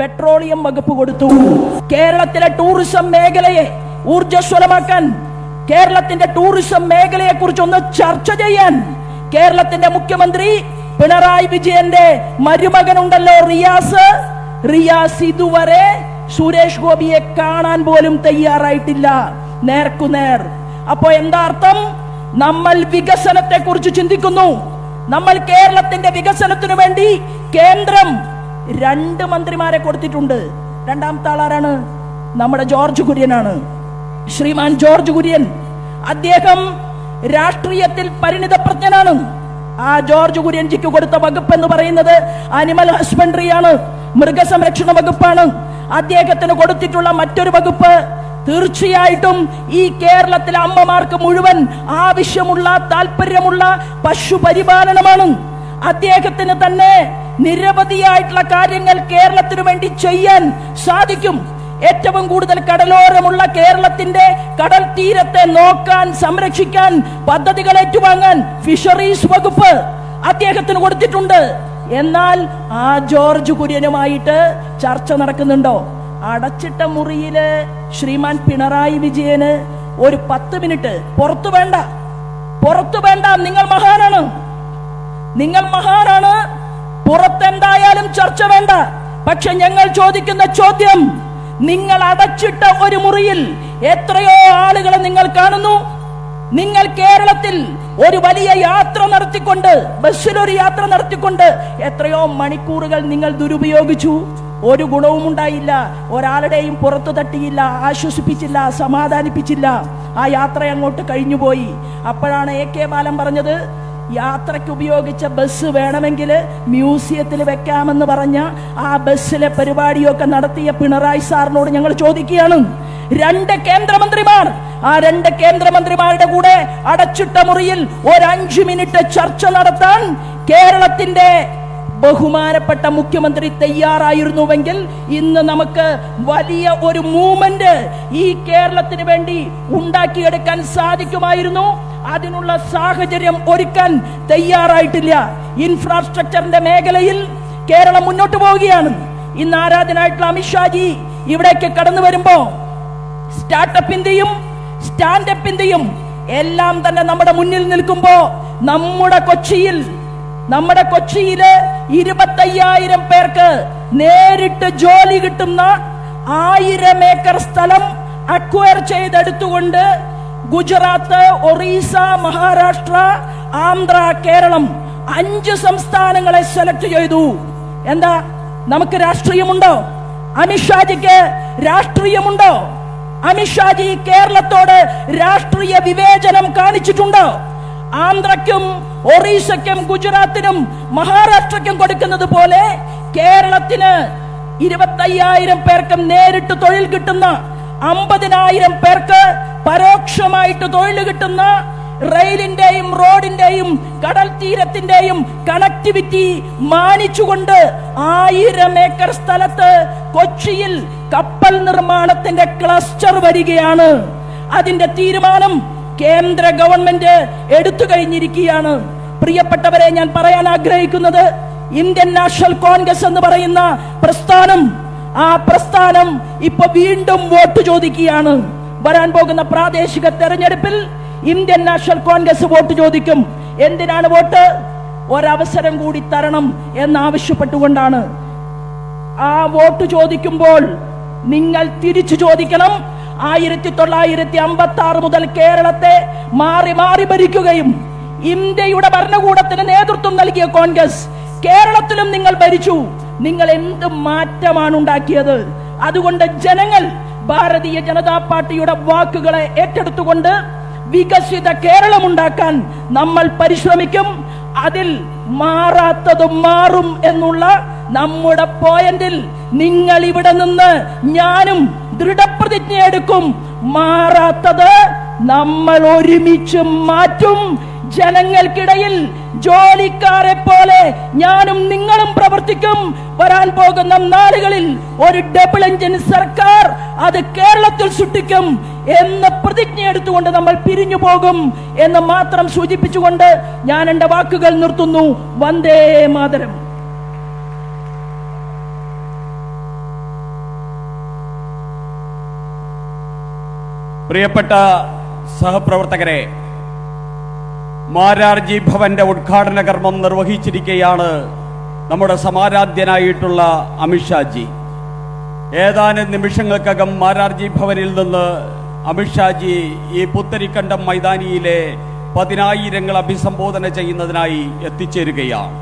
Petroleum വകുപ്പ് കൊടുത്തു. കേരളത്തിലെ ടൂറിസം മേഖലയെ ഊർജ്ജസ്വലമാക്കാൻ, കേരളത്തിന്റെ ടൂറിസം മേഖലയെ കുറിച്ച് ഒന്ന് ചർച്ച ചെയ്യാൻ കേരളത്തിന്റെ മുഖ്യമന്ത്രി പിണറായി വിജയന്റെ മരുമകനുണ്ടല്ലോ റിയാസ് ഇതുവരെ സുരേഷ് ഗോപിയെ കാണാൻ പോലും തയ്യാറായിട്ടില്ല, നേർക്കുനേർ. അപ്പോ എന്താ അർത്ഥം? നമ്മൾ വികസനത്തെ കുറിച്ച് ചിന്തിക്കുന്നു. നമ്മൾ കേരളത്തിന്റെ വികസനത്തിനു വേണ്ടി കേന്ദ്രം 2 മന്ത്രിമാരെ കൊടുത്തിട്ടുണ്ട്. രണ്ടാമത്തെ ആളാരാണ്? നമ്മുടെ ജോർജ് കുര്യനാണ്. ശ്രീമാൻ ജോർജ് കുര്യൻ അദ്ദേഹം രാഷ്ട്രീയത്തിൽ പരിണിതപ്രജ്ഞനാണ്. ആ ജോർജ് കുര്യൻജിക്ക് കൊടുത്ത വകുപ്പ് എന്ന് പറയുന്നത് അനിമൽ ഹസ്ബൻഡറി ആണ്, മൃഗസംരക്ഷണ വകുപ്പാണ്. അദ്ദേഹത്തിന് കൊടുത്തിട്ടുള്ള മറ്റൊരു വകുപ്പ് തീർച്ചയായിട്ടും ഈ കേരളത്തിലെ അമ്മമാർക്ക് മുഴുവൻ ആവശ്യമുള്ള താല്പര്യമുള്ള പശുപരിപാലനമാണ്. അദ്ദേഹത്തിന് തന്നെ നിരവധിയായിട്ടുള്ള കാര്യങ്ങൾ കേരളത്തിനു വേണ്ടി ചെയ്യാൻ സാധിക്കും. ഏറ്റവും കൂടുതൽ കടലോരമുള്ള കേരളത്തിന്റെ കടൽ തീരത്തെ നോക്കാൻ, സംരക്ഷിക്കാൻ, പദ്ധതികൾ ഏറ്റുവാങ്ങാൻ ഫിഷറീസ് വകുപ്പ് അദ്ദേഹത്തിന് കൊടുത്തിട്ടുണ്ട്. എന്നാൽ ആ ജോർജ് കുര്യനുമായിട്ട് ചർച്ച നടക്കുന്നുണ്ടോ? അടച്ചിട്ട മുറിയില് ശ്രീമാൻ പിണറായി വിജയന് ഒരു 10 മിനിറ്റ് പുറത്തു വേണ്ട. നിങ്ങൾ മഹാനാണ്. പുറത്തെന്തായാലും ചർച്ച വേണ്ട. പക്ഷെ ഞങ്ങൾ ചോദിക്കുന്ന ചോദ്യം, നിങ്ങൾ അടച്ചിട്ട ഒരു മുറിയിൽ എത്രയോ ആളുകളെ നിങ്ങൾ കാണുന്നു. നിങ്ങൾ കേരളത്തിൽ ഒരു വലിയ യാത്ര നടത്തിക്കൊണ്ട്, ബസ്സിലൊരു യാത്ര നടത്തിക്കൊണ്ട് എത്രയോ മണിക്കൂറുകൾ നിങ്ങൾ ദുരുപയോഗിച്ചു. ഒരു ഗുണവും ഉണ്ടായില്ല. ഒരാളുടെയും പുറത്തു തട്ടിയില്ല, ആശ്വസിപ്പിച്ചില്ല, സമാധാനിപ്പിച്ചില്ല. ആ യാത്ര അങ്ങോട്ട് കഴിഞ്ഞുപോയി. അപ്പോഴാണ് AK ബാലൻ പറഞ്ഞത്, യാത്രയ്ക്ക് ഉപയോഗിച്ച ബസ് വേണമെങ്കിൽ മ്യൂസിയത്തിൽ വെക്കാമെന്ന് പറഞ്ഞ ആ ബസ്സിലെ പരിപാടിയൊക്കെ നടത്തിയ പിണറായി സാറിനോട് ഞങ്ങൾ ചോദിക്കുകയാണ്. 2 കേന്ദ്രമന്ത്രിമാർ, ആ 2 കേന്ദ്രമന്ത്രിമാരുടെ കൂടെ അടച്ചിട്ട മുറിയിൽ ഒരു 5 മിനിറ്റ് ചർച്ച നടത്താൻ കേരളത്തിന്റെ ബഹുമാനപ്പെട്ട മുഖ്യമന്ത്രി തയ്യാറായിരുന്നുവെങ്കിൽ ഇന്ന് നമുക്ക് വലിയ ഒരു മൂവ്മെന്റ് ഈ കേരളത്തിന് വേണ്ടി ഉണ്ടാക്കിയെടുക്കാൻ സാധിക്കുമായിരുന്നു. അതിനുള്ള സാഹചര്യം ഒരുക്കാൻ തയ്യാറായിട്ടില്ല. ഇൻഫ്രാസ്ട്രക്ചറിന്റെ മേഖലയിൽ കേരളം മുന്നോട്ട് പോവുകയാണ്. ഇന്ന് ആരാധനായിട്ടുള്ള അമിത്ഷാജി ഇവിടേക്ക് കടന്നു വരുമ്പോ സ്റ്റാർട്ടപ്പ് ഇന്ത്യയും സ്റ്റാൻഡപ്പ് ഇന്ത്യയും എല്ലാം തന്നെ നമ്മുടെ മുന്നിൽ നിൽക്കുമ്പോ നമ്മുടെ കൊച്ചിയില് 25,000 പേർക്ക് നേരിട്ട് ജോലി കിട്ടുന്ന 1000 ഏക്കർ സ്ഥലം അക്വയർ ചെയ്തെടുത്തുകൊണ്ട് ഗുജറാത്ത്, ഒറീസ, മഹാരാഷ്ട്ര, ആന്ധ്ര, കേരളം 5 സംസ്ഥാനങ്ങളെ സെലക്ട് ചെയ്തു. എന്താ, നമുക്ക് രാഷ്ട്രീയമുണ്ടോ? അമിത്ഷാജിക്ക് രാഷ്ട്രീയമുണ്ടോ? അമിത്ഷാജി കേരളത്തോട് രാഷ്ട്രീയ വിവേചനം കാണിച്ചിട്ടുണ്ടോ? ആന്ധ്രയ്ക്കും ഒറീസയ്ക്കും ഗുജറാത്തിനും മഹാരാഷ്ട്രയ്ക്കും കൊടുക്കുന്നത് പോലെ കേരളത്തിന് 25,000 പേർക്ക് നേരിട്ട് തൊഴിൽ കിട്ടുന്ന, 50,000 പേർക്ക് പരോക്ഷമായിട്ട് തൊഴിൽ കിട്ടുന്ന റെയിലിന്റെയും റോഡിന്റെയും കടൽ തീരത്തിന്റെയും കണക്ടിവിറ്റി മാനിച്ചുകൊണ്ട് 1000 ഏക്കർ സ്ഥലത്ത് കൊച്ചിയിൽ കപ്പൽ നിർമ്മാണത്തിന്റെ ക്ലസ്റ്റർ വരികയാണ്. അതിന്റെ തീരുമാനം കേന്ദ്ര ഗവൺമെന്റ് എടുത്തു കഴിഞ്ഞിരിക്കുകയാണ്. പ്രിയപ്പെട്ടവരെ, ഞാൻ പറയാൻ ആഗ്രഹിക്കുന്നത്, ഇന്ത്യൻ നാഷണൽ കോൺഗ്രസ് എന്ന് പറയുന്ന പ്രസ്ഥാനം, ആ പ്രസ്ഥാനം ഇപ്പൊ വീണ്ടും വോട്ട് ചോദിക്കുകയാണ്. വരാൻ പോകുന്ന പ്രാദേശിക തെരഞ്ഞെടുപ്പിൽ ഇന്ത്യൻ നാഷണൽ കോൺഗ്രസ് വോട്ട് ചോദിക്കും. എന്തിനാണ് വോട്ട്? ഒരവസരം കൂടി തരണം എന്നാവശ്യപ്പെട്ടുകൊണ്ടാണ്. ആ വോട്ട് ചോദിക്കുമ്പോൾ നിങ്ങൾ തിരിച്ചു ചോദിക്കണം. 1956 മുതൽ കേരളത്തെ മാറി മാറി ഭരിക്കുകയും ഇന്ത്യയുടെ ഭരണകൂടത്തിന് നേതൃത്വം നൽകിയ കോൺഗ്രസ് കേരളത്തിലും നിങ്ങൾ ഭരിച്ചു. നിങ്ങൾ എന്ത് മാറ്റമാണ് ഉണ്ടാക്കിയത്? അതുകൊണ്ട് ജനങ്ങൾ ഭാരതീയ ജനതാ പാർട്ടിയുടെ വാക്കുകളെ ഏറ്റെടുത്തുകൊണ്ട് വികസിത കേരളം ഉണ്ടാക്കാൻ നമ്മൾ പരിശ്രമിക്കും. അതിൽ മാറാത്തതും മാറും എന്നുള്ള നമ്മുടെ പോയിന്റിൽ നിങ്ങൾ ഇവിടെ നിന്ന് ഞാനും ദൃഢപ്രതിജ്ഞ എടുക്കും. മാറാത്തത് നമ്മൾ ഒരുമിച്ച് മാറ്റും. ജനങ്ങൾക്കിടയിൽ ജോലിക്കാരെ പോലെ ഞാനും നിങ്ങളും പ്രവർത്തിക്കും. വരാൻ പോകുന്ന നാളുകളിൽ ഒരു ഡബിൾ എഞ്ചിൻ സർക്കാർ അത് കേരളത്തിൽ സൃഷ്ടിക്കും എന്ന് പ്രതിജ്ഞ എടുത്തുകൊണ്ട് നമ്മൾ പിരിഞ്ഞു പോകും എന്ന് മാത്രം സൂചിപ്പിച്ചുകൊണ്ട് ഞാൻ എന്റെ വാക്കുകൾ നിർത്തുന്നു. വന്ദേ മാതരം. പ്രിയപ്പെട്ട സഹപ്രവർത്തകരെ, മാരാർജി ഭവന്റെ ഉദ്ഘാടന കർമ്മം നിർവഹിച്ചിരിക്കുകയാണ് നമ്മുടെ സമാരാധ്യനായിട്ടുള്ള അമിത്ഷാജി. ഏതാനും നിമിഷങ്ങൾക്കകം മാരാർജി ഭവനിൽ നിന്ന് അമിത്ഷാജി ഈ പുത്തരിക്കണ്ടം മൈതാനിയിലെ 10,000 അഭിസംബോധന ചെയ്യുന്നതിനായി എത്തിച്ചേരുകയാണ്.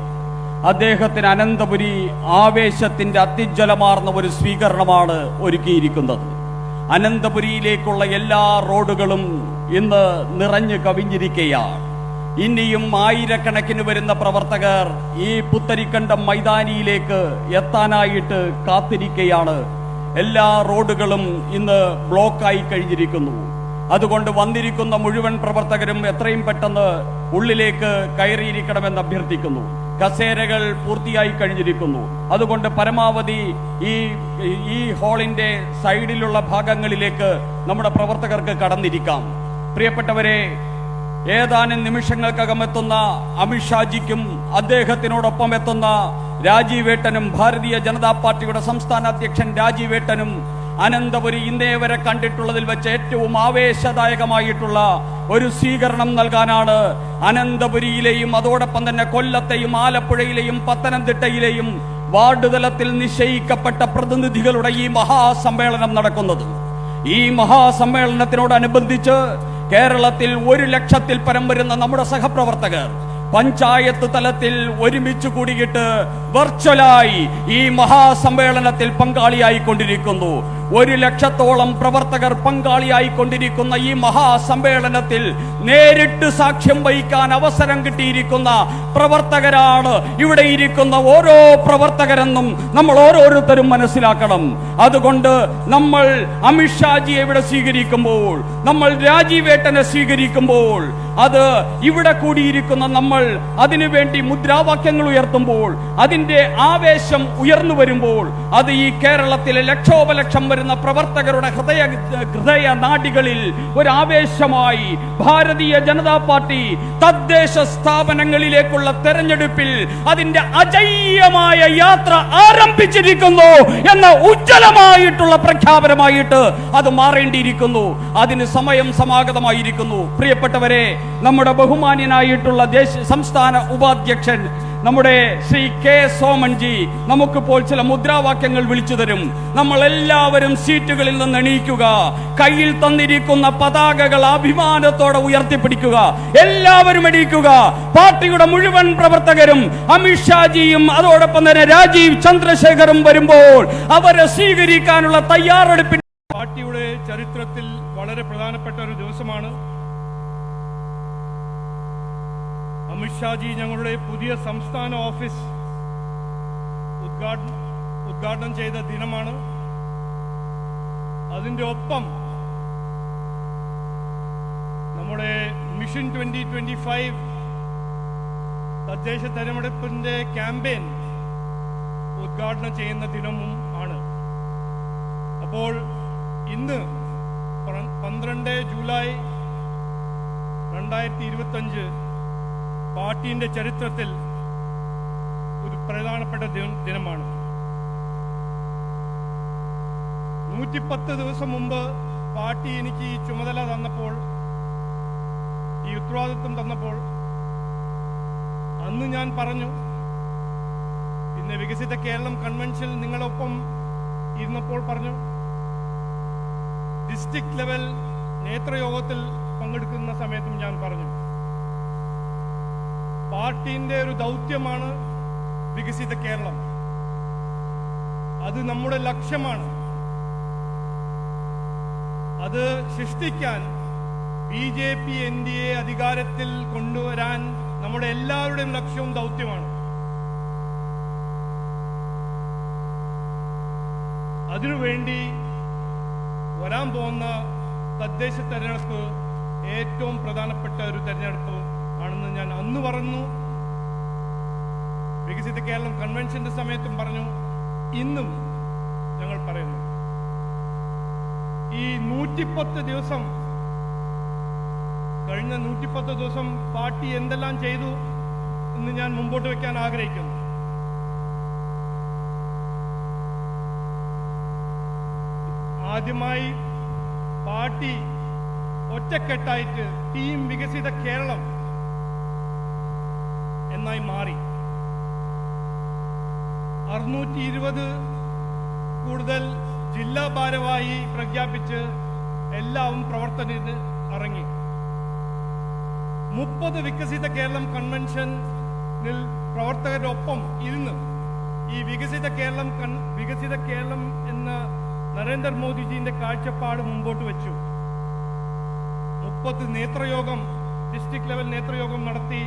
അദ്ദേഹത്തിന് അനന്തപുരി ആവേശത്തിന്റെ അത്യുജ്വലമാർന്ന ഒരു സ്വീകരണമാണ് ഒരുക്കിയിരിക്കുന്നത്. അനന്തപുരിയിലേക്കുള്ള എല്ലാ റോഡുകളും ഇന്ന് നിറഞ്ഞു കവിഞ്ഞിരിക്കുകയാണ്. ഇനിയും ആയിരക്കണക്കിന് വരുന്ന പ്രവർത്തകർ ഈ പുത്തരിക്കണ്ടം മൈതാനിയിലേക്ക് എത്താനായിട്ട് കാത്തിരിക്കുകയാണ്. എല്ലാ റോഡുകളും ഇന്ന് ബ്ലോക്കായി കഴിഞ്ഞിരിക്കുന്നു. അതുകൊണ്ട് വന്നിരിക്കുന്ന മുഴുവൻ പ്രവർത്തകരും എത്രയും പെട്ടെന്ന് ഉള്ളിലേക്ക് കയറിയിരിക്കണമെന്ന് അഭ്യർത്ഥിക്കുന്നു. കസേരകൾ പൂർത്തിയായി കഴിഞ്ഞിരിക്കുന്നു. അതുകൊണ്ട് പരമാവധി ഈ ഹാളിന്റെ സൈഡിലുള്ള ഭാഗങ്ങളിലേക്ക് നമ്മുടെ പ്രവർത്തകർക്ക് കടന്നിരിക്കാം. പ്രിയപ്പെട്ടവരെ, ഏതാനും നിമിഷങ്ങൾക്കകം എത്തുന്ന അമിത്ഷാജിക്കും അദ്ദേഹത്തിനോടൊപ്പം എത്തുന്ന രാജീവേട്ടനും ഭാരതീയ ജനതാ പാർട്ടിയുടെ സംസ്ഥാന അധ്യക്ഷൻ രാജീവേട്ടനും അനന്തപുരി ഇന്നേ വരെ കണ്ടിട്ടുള്ളതിൽ വെച്ച് ഏറ്റവും ആവേശദായകമായിട്ടുള്ള ഒരു സ്വീകരണം നൽകാനാണ് അനന്തപുരിയിലെയും അതോടൊപ്പം തന്നെ കൊല്ലത്തെയും ആലപ്പുഴയിലെയും പത്തനംതിട്ടയിലെയും വാർഡ് തലത്തിൽ നിശ്ചയിക്കപ്പെട്ട പ്രതിനിധികളുടെ ഈ മഹാസമ്മേളനം നടക്കുന്നത്. ഈ മഹാസമ്മേളനത്തിനോടനുബന്ധിച്ച് കേരളത്തിൽ 1,00,000-ൽ പരം വരുന്ന നമ്മുടെ സഹപ്രവർത്തകർ പഞ്ചായത്ത് തലത്തിൽ ഒരുമിച്ച് കൂടിയിട്ട് വെർച്വലായി ഈ മഹാസമ്മേളനത്തിൽ പങ്കാളിയായിക്കൊണ്ടിരിക്കുന്നു. 1,00,000-ഓളം പ്രവർത്തകർ പങ്കാളിയായിക്കൊണ്ടിരിക്കുന്ന ഈ മഹാസമ്മേളനത്തിൽ നേരിട്ട് സാക്ഷ്യം വഹിക്കാൻ അവസരം കിട്ടിയിരിക്കുന്ന പ്രവർത്തകരാണ് ഇവിടെ ഇരിക്കുന്ന ഓരോ പ്രവർത്തകരെന്നും നമ്മൾ ഓരോരുത്തരും മനസ്സിലാക്കണം. അതുകൊണ്ട് നമ്മൾ അമിത്ഷാജിയെ ഇവിടെ സ്വീകരിക്കുമ്പോൾ, നമ്മൾ രാജീവേട്ടനെ സ്വീകരിക്കുമ്പോൾ, അത് ഇവിടെ കൂടിയിരിക്കുന്ന നമ്മൾ അതിനുവേണ്ടി മുദ്രാവാക്യങ്ങൾ ഉയർത്തുമ്പോൾ, അതിന്റെ ആവേശം ഉയർന്നു വരുമ്പോൾ, അത് ഈ കേരളത്തിലെ ലക്ഷോപലക്ഷം വരുന്ന പ്രവർത്തകരുടെ ഹൃദയ നാഡികളിൽ ഒരു ആവേശമായി ഭാരതീയ ജനതാ പാർട്ടി തദ്ദേശ സ്ഥാപനങ്ങളിലേക്കുള്ള തെരഞ്ഞെടുപ്പിൽ അതിന്റെ അജയ്യമായ യാത്ര ആരംഭിച്ചിരിക്കുന്നു എന്ന ഉജ്ജ്വലമായിട്ടുള്ള പ്രഖ്യാപനമായിട്ട് അത് മാറേണ്ടിയിരിക്കുന്നു. അതിന് സമയം സമാഗതമായിരിക്കുന്നു. പ്രിയപ്പെട്ടവരെ, നമ്മുടെ ബഹുമാന്യനായിട്ടുള്ള സംസ്ഥാന ഉപാധ്യക്ഷൻ നമ്മുടെ ശ്രീ കെ സോമൻജി നമുക്കിപ്പോൾ ചില മുദ്രാവാക്യങ്ങൾ വിളിച്ചു തരും. നമ്മൾ എല്ലാവരും സീറ്റുകളിൽ നിന്ന് എണീക്കുക. കയ്യിൽ തന്നിരിക്കുന്ന പതാകകൾ അഭിമാനത്തോടെ ഉയർത്തിപ്പിടിക്കുക. എല്ലാവരും എണീക്കുക. പാർട്ടിയുടെ മുഴുവൻ പ്രവർത്തകരും അമിത്ഷാജിയും അതോടൊപ്പം തന്നെ രാജീവ് ചന്ദ്രശേഖറും വരുമ്പോൾ അവരെ സ്വീകരിക്കാനുള്ള തയ്യാറെടുപ്പിൽ പാർട്ടിയുടെ ചരിത്രത്തിൽ വളരെ പ്രധാനപ്പെട്ട ഒരു ദിവസമാണ്. അമിത്ഷാജി ഞങ്ങളുടെ പുതിയ സംസ്ഥാന ഓഫീസ് ഉദ്ഘാടനം ചെയ്ത ദിനമാണ്. അതിന്റെ ഒപ്പം നമ്മുടെ മിഷൻ 2025 തദ്ദേശ തെരഞ്ഞെടുപ്പിന്റെ ക്യാമ്പയിൻ ഉദ്ഘാടനം ചെയ്യുന്ന ദിനവും ആണ്. അപ്പോൾ ഇന്ന് 12 ജൂലൈ 2025 പാർട്ടിന്റെ ചരിത്രത്തിൽ ഒരു പ്രധാനപ്പെട്ട ദിനമാണ്. 110 ദിവസം മുമ്പ് പാർട്ടി എനിക്ക് ഈ ചുമതല തന്നപ്പോൾ, ഈ ഉത്തരവാദിത്വം തന്നപ്പോൾ, അന്ന് ഞാൻ പറഞ്ഞു, പിന്നെ വികസിത കേരളം കൺവെൻഷനിൽ നിങ്ങളൊപ്പം ഇരുന്നപ്പോൾ പറഞ്ഞു, ഡിസ്ട്രിക്ട് ലെവൽ നേതൃയോഗത്തിൽ പങ്കെടുക്കുന്ന സമയത്തും ഞാൻ പറഞ്ഞു, പാർട്ടിന്റെ ഒരു ദൗത്യമാണ് വികസിത കേരളം. അത് നമ്മുടെ ലക്ഷ്യമാണ്. അത് സൃഷ്ടിക്കാൻ BJP NDA അധികാരത്തിൽ കൊണ്ടുവരാൻ നമ്മുടെ എല്ലാവരുടെയും ലക്ഷ്യവും ദൗത്യമാണ്. അതിനുവേണ്ടി വരാൻ പോകുന്ന തദ്ദേശ തെരഞ്ഞെടുപ്പ് ഏറ്റവും പ്രധാനപ്പെട്ട ഒരു തെരഞ്ഞെടുപ്പ് ആണെന്ന് ഞാൻ അന്ന് പറഞ്ഞു. വികസിത കേരളം കൺവെൻഷന്റെ സമയത്തും പറഞ്ഞു, ഇന്നും ഞങ്ങൾ പറയുന്നു. ഈ 110 ദിവസം, കഴിഞ്ഞ 110 ദിവസം പാർട്ടി എന്തെല്ലാം ചെയ്തു എന്ന് ഞാൻ മുമ്പോട്ട് വെക്കാൻ ആഗ്രഹിക്കുന്നു. ആദ്യമായി പാർട്ടി ഒറ്റക്കെട്ടായിട്ട് ടീം വികസിത കേരളം എന്നായി മാറി. 620 കൂടുതൽ ജില്ലാ ഭാരവാഹി പ്രഖ്യാപിച്ച് എല്ലാവരും പ്രവർത്തനത്തിന് ഇറങ്ങി. 30 വികസിത കേരളം കൺവെൻഷനിൽ പ്രവർത്തകരൊപ്പം ഇരുന്ന് ഈ വികസിത കേരളം എന്ന നരേന്ദ്രമോദിജിന്റെ കാഴ്ചപ്പാട് മുമ്പോട്ട് വെച്ചു. 30 നേതൃയോഗം, ഡിസ്ട്രിക്ട് ലെവൽ നേതൃയോഗം നടത്തി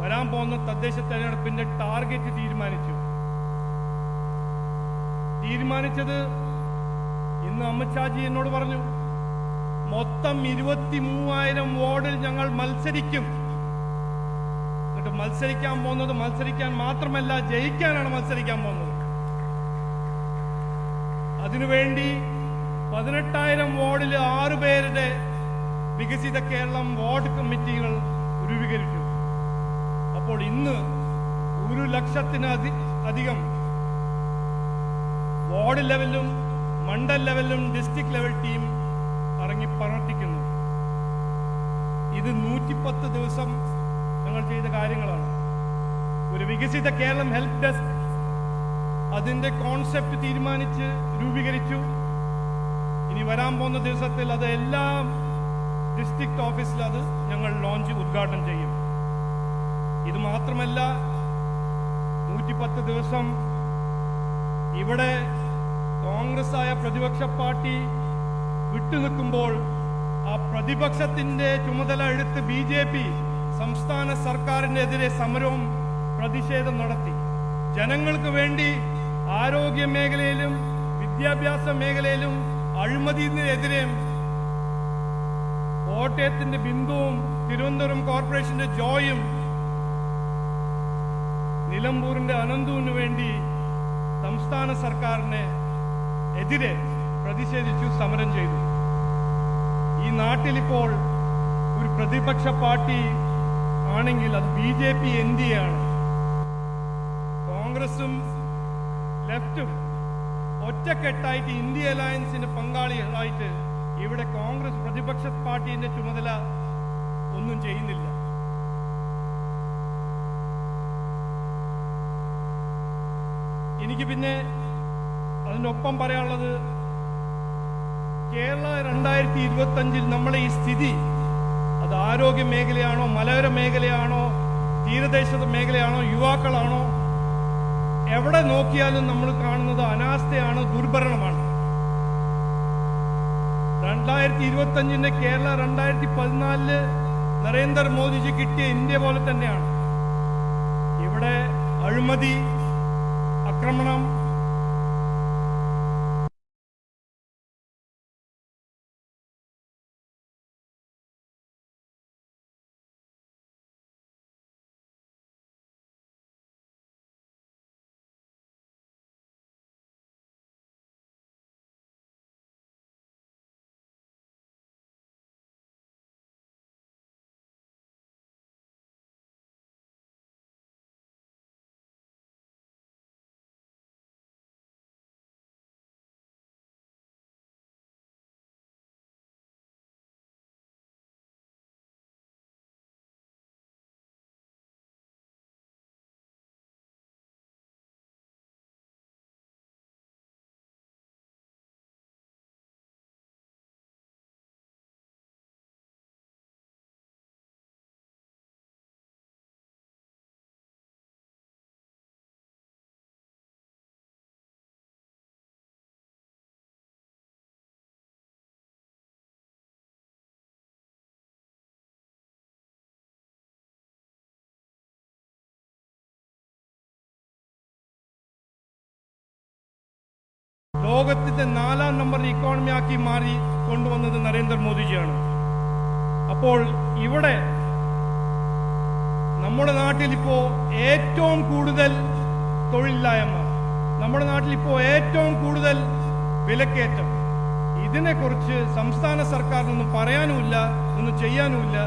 വരാൻ പോകുന്ന തദ്ദേശ തെരഞ്ഞെടുപ്പിന്റെ ടാർഗറ്റ് തീരുമാനിച്ചത് ഇന്ന് അമിത്ഷാജി എന്നോട് പറഞ്ഞു, മൊത്തം 23,000 വാർഡിൽ ഞങ്ങൾ മത്സരിക്കും. എന്നിട്ട് മത്സരിക്കാൻ മാത്രമല്ല, ജയിക്കാനാണ് മത്സരിക്കാൻ പോകുന്നത്. അതിനുവേണ്ടി 18,000 വാർഡിൽ 6 പേരുടെ വികസിത കേരളം വാർഡ് കമ്മിറ്റികൾ രൂപീകരിച്ചു. അപ്പോൾ ഇന്ന് 1,00,000-അധികം വാർഡ് ലെവലിലും മണ്ഡൽ ലെവലിലും ഡിസ്ട്രിക്ട് ലെവൽ ടീം ഇറങ്ങി പ്രവർത്തിക്കുന്നു. ഇത് 110 ദിവസം ഞങ്ങൾ ചെയ്ത കാര്യങ്ങളാണ്. ഒരു വികസിത കേരളം ഹെൽപ്പ് ഡെസ്ക്, അതിന്റെ കോൺസെപ്റ്റ് തീരുമാനിച്ച് രൂപീകരിച്ചു. ഇനി വരാൻ പോകുന്ന ദിവസത്തിൽ അത് എല്ലാ ഡിസ്ട്രിക്ട് ഓഫീസിലും അത് ഞങ്ങൾ ഉദ്ഘാടനം ചെയ്യും. ഇത് മാത്രമല്ല, 110 ദിവസം ഇവിടെ കോൺഗ്രസ് ആയ പ്രതിപക്ഷ പാർട്ടി വിട്ടുനിൽക്കുമ്പോൾ ആ പ്രതിപക്ഷത്തിന്റെ ചുമതല എടുത്ത് BJP സംസ്ഥാന സർക്കാരിനെതിരെ സമരവും പ്രതിഷേധം നടത്തി. ജനങ്ങൾക്ക് വേണ്ടി ആരോഗ്യ മേഖലയിലും വിദ്യാഭ്യാസ മേഖലയിലും അഴിമതിനെതിരെ കോട്ടയത്തിന്റെ ബിന്ദുവും തിരുവനന്തപുരം കോർപ്പറേഷന്റെ ജോയും നിലമ്പൂരിന്റെ അനന്തുവിന് വേണ്ടി സംസ്ഥാന സർക്കാരിനെ എതിരെ പ്രതിഷേധിച്ചു സമരം ചെയ്തു. ഈ നാട്ടിലിപ്പോൾ ഒരു പ്രതിപക്ഷ പാർട്ടി ആണെങ്കിൽ അത് BJP NDA ആണ്. കോൺഗ്രസും ലെഫ്റ്റും ഒറ്റക്കെട്ടായിട്ട് ഇന്ത്യ അലയൻസിന്റെ പങ്കാളികളായിട്ട് ഇവിടെ കോൺഗ്രസ് പ്രതിപക്ഷ പാർട്ടിന്റെ ചുമതല ഒന്നും ചെയ്യുന്നില്ല. എനിക്ക് പിന്നെ അതിനൊപ്പം പറയാനുള്ളത്, കേരള 2025 നമ്മളെ ഈ സ്ഥിതി, അത് ആരോഗ്യ മേഖലയാണോ, മലയോര മേഖലയാണോ, തീരദേശ മേഖലയാണോ, യുവാക്കളാണോ, എവിടെ നോക്കിയാലും നമ്മൾ കാണുന്നത് അനാസ്ഥയാണ്, ദുർഭരണമാണ്. 2025 കേരള 2014 നരേന്ദ്രമോദിജി കിട്ടിയ ഇന്ത്യ പോലെ തന്നെയാണ്. ഇവിടെ അഴിമതി, ആക്രമണം, ലോകത്തിന്റെ 4ാം നമ്പർ ഇക്കോണമി ആക്കി മാറി കൊണ്ടുവന്നത് നരേന്ദ്രമോദിജിയാണ്. അപ്പോൾ ഇവിടെ നമ്മുടെ നാട്ടിൽ ഇപ്പോ ഏറ്റവും കൂടുതൽ തൊഴിലില്ലായ്മ, നമ്മുടെ നാട്ടിൽ ഇപ്പോ ഏറ്റവും കൂടുതൽ വിലക്കയറ്റം, ഇതിനെക്കുറിച്ച് സംസ്ഥാന സർക്കാരിനൊന്നും പറയാനുമില്ല, ഒന്നും ചെയ്യാനുമില്ല.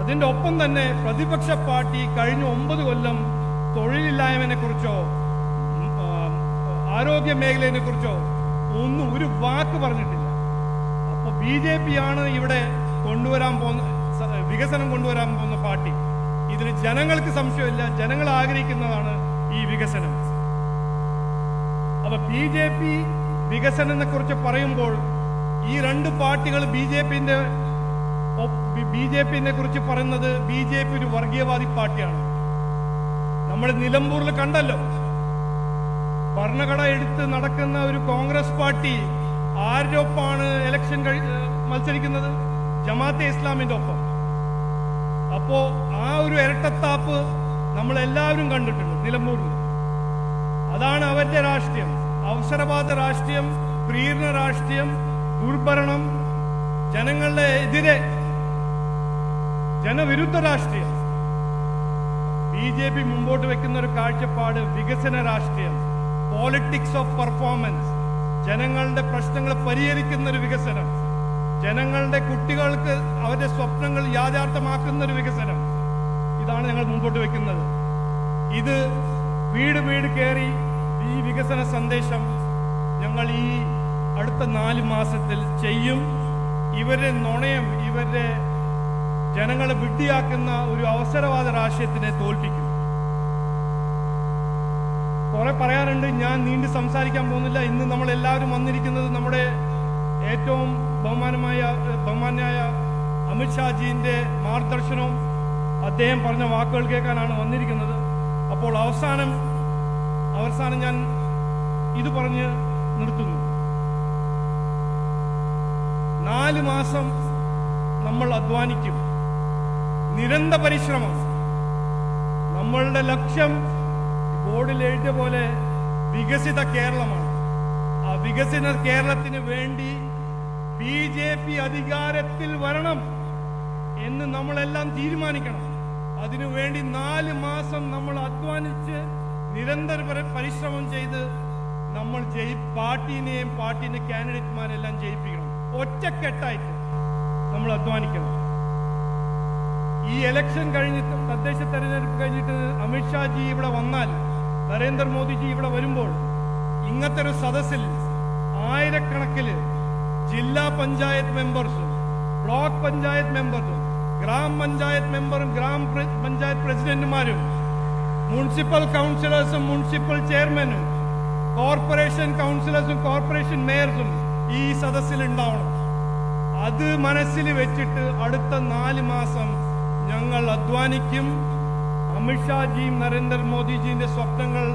അതിന്റെ ഒപ്പം തന്നെ പ്രതിപക്ഷ പാർട്ടി കഴിഞ്ഞ 9 കൊല്ലം തൊഴിലില്ലായ്മയെ കുറിച്ചോ ആരോഗ്യ മേഖലയെ കുറിച്ചോ ഒരു വാക്ക് പറഞ്ഞിട്ടില്ല. അപ്പോൾ BJP ആണ് ഇവിടെ കൊണ്ടുവരാൻ പോകുന്ന വികസനം കൊണ്ടുവരാൻ പോകുന്ന പാർട്ടി. ഇതിന് ജനങ്ങൾക്ക് സംശയമില്ല, ജനങ്ങൾ ആഗ്രഹിക്കുന്നതാണ് ഈ വികസനം. അപ്പൊ BJP വികസനത്തെ കുറിച്ച് പറയുമ്പോൾ ഈ രണ്ട് പാർട്ടികൾ BJPനെ കുറിച്ച് പറയുന്നത് BJP ഒരു വർഗീയവാദി പാർട്ടിയാണ്. നമ്മൾ നിലമ്പൂരിൽ കണ്ടല്ലോ, ഭരണഘടന എടുത്ത് നടക്കുന്ന ഒരു കോൺഗ്രസ് പാർട്ടി ആരുടെ ഒപ്പമാണ് ഇലക്ഷൻ മത്സരിക്കുന്നത്? ജമാഅത്തെ ഇസ്ലാമിന്റെ ഒപ്പം. അപ്പോ ആ ഒരു ഇരട്ടത്താപ്പ് നമ്മൾ എല്ലാവരും കണ്ടിട്ടുണ്ട് നിലമ്പൂരിൽ. അതാണ് അവരുടെ രാഷ്ട്രീയം. അവസരവാദ രാഷ്ട്രീയം, പ്രീണന രാഷ്ട്രീയം, ദുർഭരണം, ജനങ്ങളുടെ എതിരെ ജനവിരുദ്ധ രാഷ്ട്രീയം. BJP മുമ്പോട്ട് വെക്കുന്ന ഒരു കാഴ്ചപ്പാട് വികസന രാഷ്ട്രീയം, പോളിറ്റിക്സ് ഓഫ് പെർഫോമൻസ്, ജനങ്ങളുടെ പ്രശ്നങ്ങൾ പരിഹരിക്കുന്ന ഒരു വികസനം, ജനങ്ങളുടെ കുട്ടികൾക്ക് അവരുടെ സ്വപ്നങ്ങൾ യാഥാർത്ഥ്യമാക്കുന്ന ഒരു വികസനം. ഇതാണ് ഞങ്ങൾ മുമ്പോട്ട് വെക്കുന്നത്. ഇത് വീട് വീട് കയറി ഈ വികസന സന്ദേശം ഞങ്ങൾ ഈ അടുത്ത 4 മാസത്തിൽ ചെയ്യും. ഇവരുടെ നുണയം, ഇവരുടെ ജനങ്ങളെ വിഡ്ഢിയാക്കുന്ന ഒരു അവസരവാദ രാഷ്ട്രീയത്തിനെ തോൽപ്പിക്കും. കുറെ പറയാനുണ്ട്, ഞാൻ നീണ്ടു സംസാരിക്കാൻ പോകുന്നില്ല. ഇന്ന് നമ്മൾ എല്ലാവരും വന്നിരിക്കുന്നത് നമ്മുടെ ഏറ്റവും ബഹുമാന്യായ അമിത്ഷാജിന്റെ മാർഗദർശനവും അദ്ദേഹം പറഞ്ഞ വാക്കുകൾ കേൾക്കാനാണ് വന്നിരിക്കുന്നത്. അപ്പോൾ അവസാനം ഞാൻ ഇത് പറഞ്ഞ് നിർത്തുന്നു. 4 മാസം നമ്മൾ അധ്വാനിക്കും, നിരന്തര പരിശ്രമം. നമ്മളുടെ ലക്ഷ്യം ബോർഡിൽ എഴുതിയ പോലെ വികസിത കേരളമാണ്. ആ വികസിത കേരളത്തിന് വേണ്ടി BJP അധികാരത്തിൽ വരണം എന്ന് നമ്മളെല്ലാം തീരുമാനിക്കണം. അതിനുവേണ്ടി 4 മാസം നമ്മൾ അധ്വാനിച്ച് നിരന്തര പരിശ്രമം ചെയ്ത് നമ്മൾ പാർട്ടിനെയും പാർട്ടിന്റെ കാൻഡിഡേറ്റ്മാരെല്ലാം ജയിപ്പിക്കണം. ഒറ്റക്കെട്ടായിട്ട് നമ്മൾ അധ്വാനിക്കണം. ഈ ഇലക്ഷൻ കഴിഞ്ഞിട്ട്, തദ്ദേശ തെരഞ്ഞെടുപ്പ് കഴിഞ്ഞിട്ട് അമിത്ഷാജി ഇവിടെ വന്നാൽ, നരേന്ദ്രമോദിജി ഇവിടെ വരുമ്പോൾ ഇങ്ങനത്തെ ഒരു സദസ്സിൽ ആയിരക്കണക്കിന് ജില്ലാ പഞ്ചായത്ത് മെമ്പേഴ്സും ബ്ലോക്ക് പഞ്ചായത്ത് മെമ്പേഴ്സും ഗ്രാമപഞ്ചായത്ത് മെമ്പറും ഗ്രാമപഞ്ചായത്ത് പ്രസിഡന്റുമാരും മുനിസിപ്പൽ കൗൺസിലേഴ്സും മുനിസിപ്പൽ ചെയർമാനും കോർപ്പറേഷൻ കൗൺസിലേഴ്സും കോർപ്പറേഷൻ മേയർസും ഈ സദസ്സിൽ ഉണ്ടാവണം. അത് മനസ്സിൽ വെച്ചിട്ട് അടുത്ത 4 മാസം ഞങ്ങൾ അധ്വാനിക്കും. അമിത്ഷാജിയും നരേന്ദ്രമോദിജിന്റെ സ്വപ്നങ്ങൾ